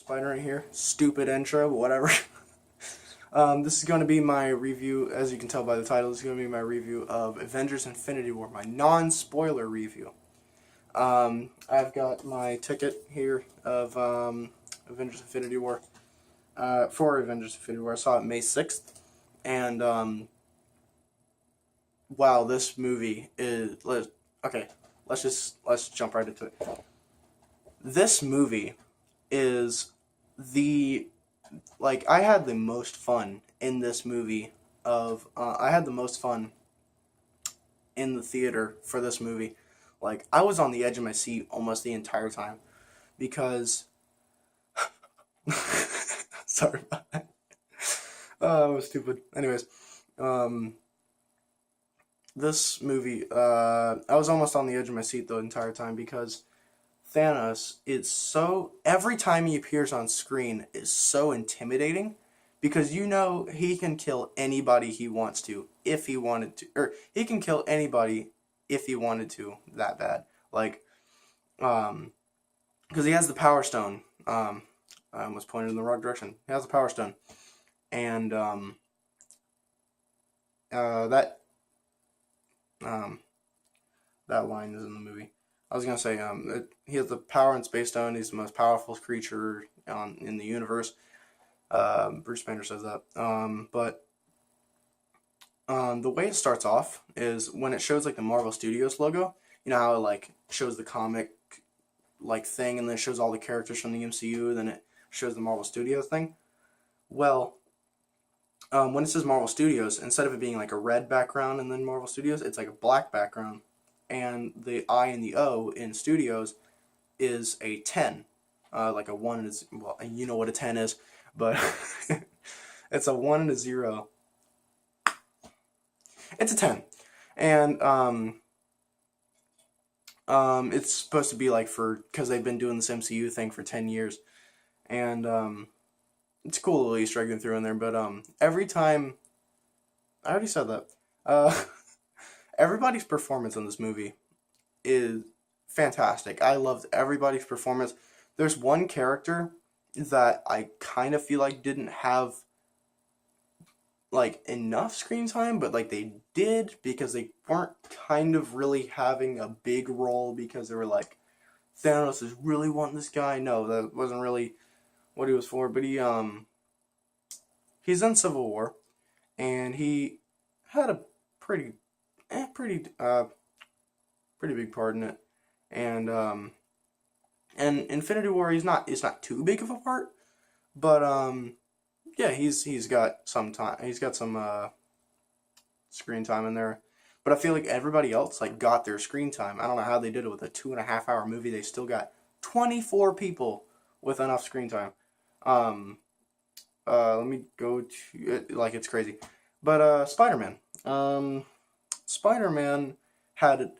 Spider right here. Stupid intro, but whatever. This is going to be my review, as you can tell by the title, this is going to be my review of Avengers Infinity War, my non-spoiler review. I've got my ticket here of Avengers Infinity War, for Avengers Infinity War. I saw it May 6th, and wow, this movie is, okay, let's jump right into it. This movie is I had the most fun in this movie I had the most fun in the theater for this movie. Like, I was on the edge of my seat almost the entire time because sorry about that. Oh, I was stupid. Anyways, um this movie, I was almost on the edge of my seat the entire time because Thanos is so, every time he appears on screen is so intimidating because you know he can kill anybody he wants to if he wanted to, or he can kill anybody if he wanted to that bad. Like, because he has the Power Stone. I almost pointed in the wrong direction. He has the Power Stone, and that that line is in the movie. I was gonna say, he has the power in Space Stone. He's the most powerful creature in the universe. Bruce Banner says that. But the way it starts off is when it shows like the Marvel Studios logo. You know how it like shows the comic like thing, and then it shows all the characters from the MCU, then it shows the Marvel Studios thing. Well, when it says Marvel Studios, instead of it being like a red background and then Marvel Studios, it's like a black background, and the I and the O in Studios is a 10. Like a 1 is, well, you know what a 10 is, but it's a 1 and a 0. It's a 10. And it's supposed to be like because they've been doing this MCU thing for 10 years. And it's a cool little Easter egg going through in there, but every time, I already said that. Everybody's performance in this movie is fantastic. I loved everybody's performance. There's one character that I kind of feel like didn't have like enough screen time, but like they did because they weren't kind of really having a big role because they were like, Thanos is really wanting this guy. No, that wasn't really what he was for, but he's in Civil War, and he had a pretty pretty big part in it, and Infinity War, it's not too big of a part, but yeah, he's got some time, he's got some screen time in there, but I feel like everybody else like got their screen time. I don't know how they did it with a 2.5 hour movie. They still got 24 people with enough screen time. Let me go to it, like it's crazy. But Spider-Man. Spider-Man had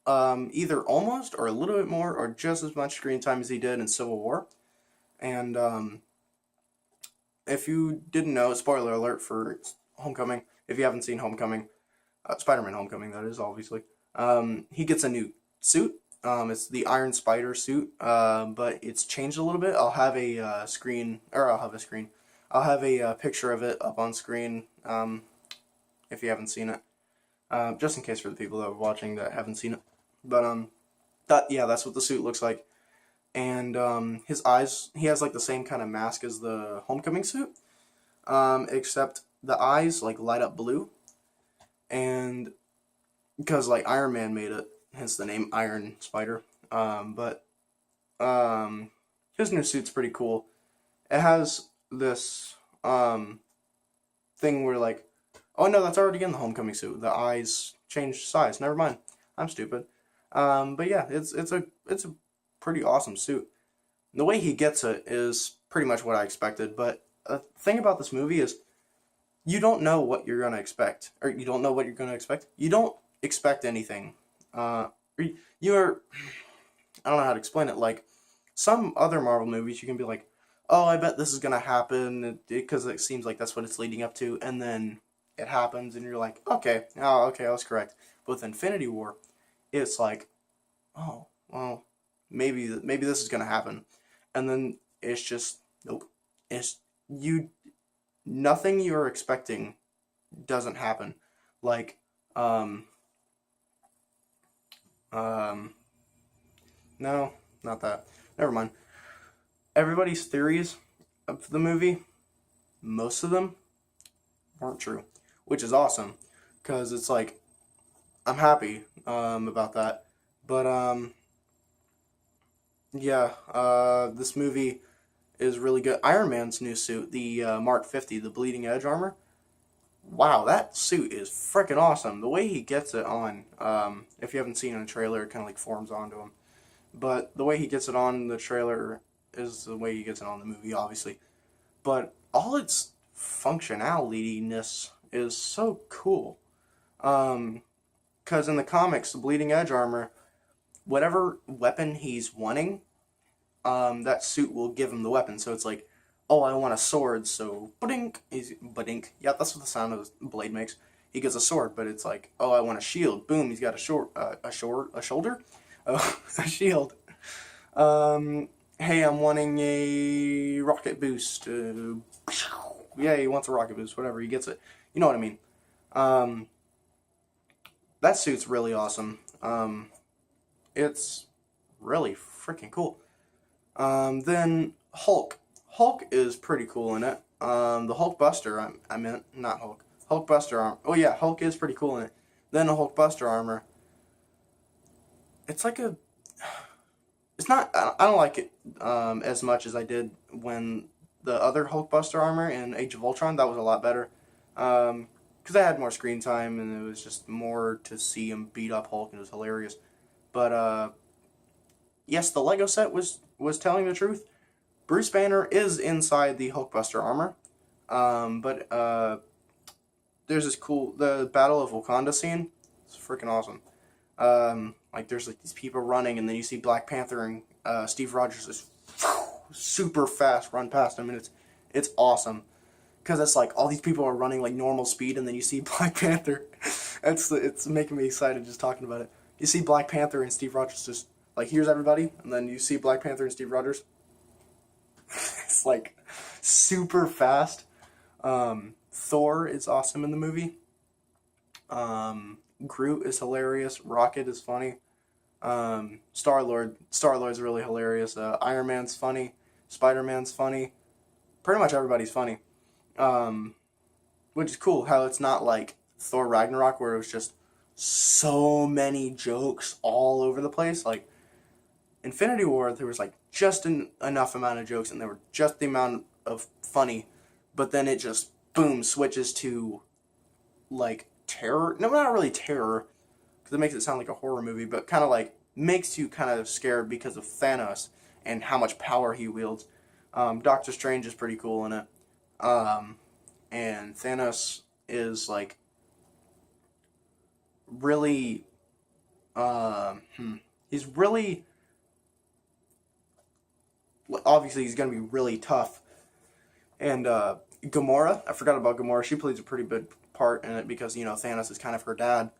either almost or a little bit more or just as much screen time as he did in Civil War. And if you didn't know, spoiler alert for Homecoming, if you haven't seen Homecoming, Spider-Man Homecoming, that is, obviously, he gets a new suit. It's the Iron Spider suit, but it's changed a little bit. I'll have a I'll have a picture of it up on screen, if you haven't seen it, just in case for the people that are watching that haven't seen it. But that's what the suit looks like. And his eyes, he has like the same kind of mask as the Homecoming suit, except the eyes like light up blue, and because like Iron Man made it, hence the name Iron Spider. But his new suit's pretty cool. It has this thing where like, oh no, that's already in the Homecoming suit. The eyes changed size. Never mind. I'm stupid. But yeah, it's a pretty awesome suit. The way he gets it is pretty much what I expected. But the thing about this movie is you don't know what you're gonna expect, or you don't know what you're gonna expect. You don't expect anything. You're, I don't know how to explain it. Like some other Marvel movies, you can be like, oh, I bet this is gonna happen because it seems like that's what it's leading up to, and then it happens, and you're like, okay, oh, okay, I was correct. But with Infinity War, it's like, oh, well, maybe this is gonna happen, and then it's just nope. It's you nothing you're expecting doesn't happen. Like um no, not that. Never mind. Everybody's theories of the movie, most of them weren't true, which is awesome because it's like I'm happy about that. But yeah, this movie is really good. Iron Man's new suit, the Mark 50, the bleeding edge armor. Wow, that suit is freaking awesome. The way he gets it on, if you haven't seen it in a trailer, it kind of like forms onto him. But the way he gets it on in the trailer is the way he gets it on the movie, obviously. But all its functionality-ness is so cool. Because in the comics, the bleeding edge armor, whatever weapon he's wanting, that suit will give him the weapon. So it's like, oh, I want a sword, so badink, yeah, that's what the sound of the blade makes. He gets a sword, but it's like, oh, I want a shield. Boom, he's got a shoulder, oh, a shield. Hey, I'm wanting a rocket boost. Yeah, he wants a rocket boost. Whatever, he gets it. You know what I mean? That suit's really awesome. It's really freaking cool. Then Hulk. Hulk is pretty cool in it. The Hulk Buster, I meant, not Hulk. Hulk Buster armor. Oh yeah, Hulk is pretty cool in it. Then the Hulk Buster armor. It's like a... It's not... I don't like it as much as I did when the other Hulk Buster armor in Age of Ultron. That was a lot better. Because I had more screen time and it was just more to see him beat up Hulk and it was hilarious. But, yes, the Lego set was telling the truth. Bruce Banner is inside the Hulkbuster armor, but there's this cool, the Battle of Wakanda scene. It's freaking awesome. Like there's like these people running, and then you see Black Panther and Steve Rogers just super fast run past him, and it's awesome because it's like all these people are running like normal speed, and then you see Black Panther. It's making me excited just talking about it. You see Black Panther and Steve Rogers just like here's everybody, and then you see Black Panther and Steve Rogers. It's like super fast. Thor is awesome in the movie. Groot is hilarious. Rocket is funny. Star-Lord's really hilarious. Iron Man's funny. Spider-Man's funny. Pretty much everybody's funny. Which is cool how it's not like Thor Ragnarok where it was just so many jokes all over the place. Like Infinity War, there was like just enough amount of jokes and they were just the amount of funny, but then it just boom switches to like terror. No, not really terror because it makes it sound like a horror movie, but kind of like makes you kind of scared because of Thanos and how much power he wields. Doctor Strange is pretty cool in it, and Thanos is like really he's really obviously he's going to be really tough. And Gamora, I forgot about Gamora. She plays a pretty big part in it because, you know, Thanos is kind of her dad.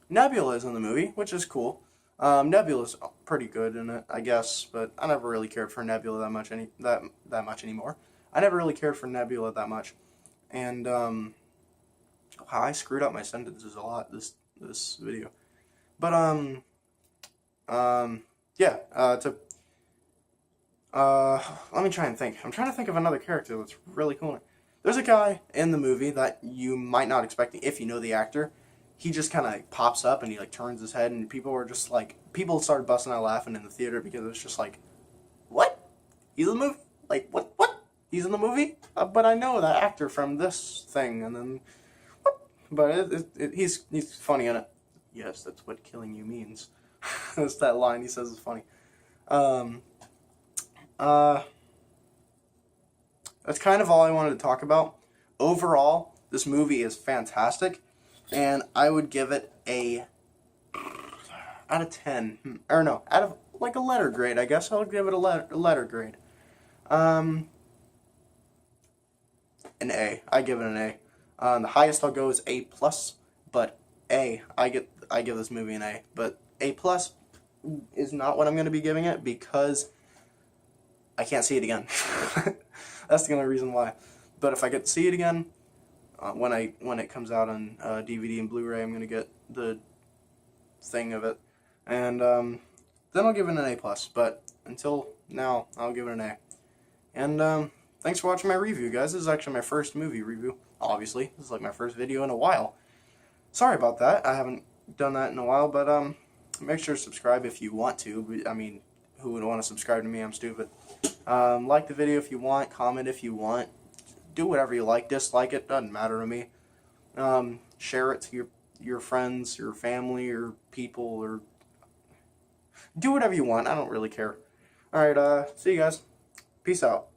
Nebula is in the movie, which is cool. Nebula's pretty good in it, I guess, but I never really cared for Nebula that much that much anymore. I never really cared for Nebula that much. And wow, I screwed up my sentences a lot this video. But yeah, let me try and think. I'm trying to think of another character that's really cool. There's a guy in the movie that you might not expect if you know the actor. He just kind of like pops up and he like turns his head and people started busting out laughing in the theater because it was just like, what? He's in the movie? Like, what? He's in the movie? But I know that actor from this thing, and then, what? But he's funny in it. Yes, that's what killing you means. That's that line he says is funny. That's kind of all I wanted to talk about. Overall, this movie is fantastic, and I would give it a out of 10, or no, out of like a letter grade. I guess I'll give it a letter grade. An A. I give it an A. The highest I'll go is A plus, but A. I give this movie an A, but A plus is not what I'm going to be giving it because I can't see it again. That's the only reason why. But if I get to see it again, when it comes out on DVD and Blu-ray, I'm gonna get the thing of it, and then I'll give it an A plus. But until now, I'll give it an A. And thanks for watching my review, guys. This is actually my first movie review. Obviously, this is like my first video in a while. Sorry about that. I haven't done that in a while, but make sure to subscribe if you want to. I mean, who would want to subscribe to me? I'm stupid. Like the video if you want. Comment if you want. Do whatever you like. Dislike it. Doesn't matter to me. Share it to your friends, your family, or people, or do whatever you want. I don't really care. Alright, see you guys. Peace out.